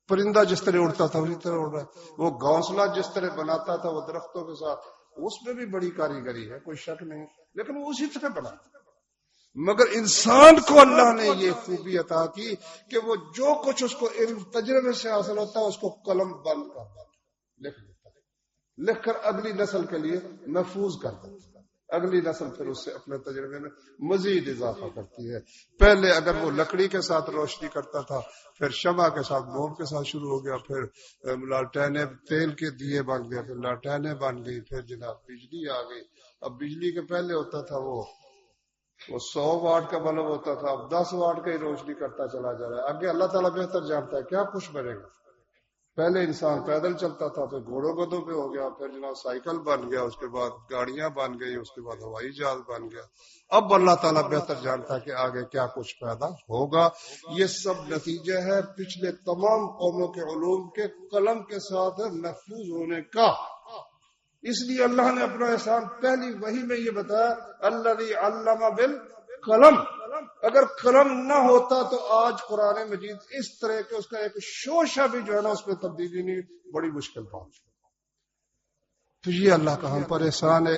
پرندہ جس طرح اڑتا تھا اسی طرح اڑ رہا ہے. وہ گھونسلہ جس طرح بناتا تھا وہ درختوں کے ساتھ، اس میں بھی بڑی کاریگری ہے، کوئی شک نہیں، لیکن وہ اسی طرح بنا. مگر انسان کو اللہ نے یہ خوبی عطا کی کہ وہ جو کچھ اس کو علم تجربے سے حاصل ہوتا ہے اس کو قلم بند کر دیتا ہے، لکھ دیتا ہے، لکھ کر اگلی نسل کے لیے محفوظ کر دیتا ہے. اگلی نسل پھر اس سے اپنے تجربے میں مزید اضافہ کرتی ہے. پہلے اگر وہ لکڑی کے ساتھ روشنی کرتا تھا، پھر شمع کے ساتھ موم کے ساتھ شروع ہو گیا، پھر لالٹینیں تیل کے دیے بن گئے، پھر لالٹینیں بن گئی، پھر جناب بجلی آ گئی. اب بجلی کے پہلے ہوتا تھا وہ 100 واٹ کا بلب ہوتا تھا، اب 10 واٹ کا ہی روشنی کرتا چلا جا رہا ہے. آگے اللہ تعالیٰ بہتر جانتا ہے کیا کچھ بنے گا. پہلے انسان پیدل چلتا تھا، پھر گھوڑوں گدوں پہ ہو گیا، پھر جناب سائیکل بن گیا، اس کے بعد گاڑیاں بن گئی، اس کے بعد ہوائی جہاز بن گیا. اب اللہ تعالیٰ بہتر جانتا ہے کہ آگے کیا کچھ پیدا ہوگا. یہ سب نتیجہ ہے پچھلے تمام قوموں کے علوم کے قلم کے ساتھ محفوظ ہونے کا. اس لیے اللہ نے اپنا احسان پہلی وحی میں یہ بتایا، الذی علم بالقلم. اگر قلم نہ ہوتا تو آج قرآن مجید اس طرح کے اس کا ایک شوشہ بھی جو ہے نا اس میں تبدیلی نہیں، بڑی مشکل بات. تو یہ اللہ کا ہم پر احسان ہے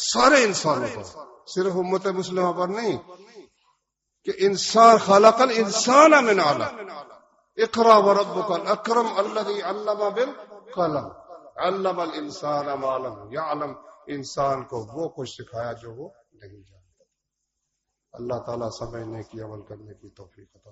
سارے انسانوں پر، صرف امت مسلمہ پر نہیں، کہ انسان خلق الانسان من علق. اقرا وربک الاکرم الذی علم بالقلم علم الانسان ما لم یعلم. انسان کو وہ کچھ سکھایا جو وہ نہیں جانتا. اللہ تعالیٰ سمجھنے کی، عمل کرنے کی توفیق عطا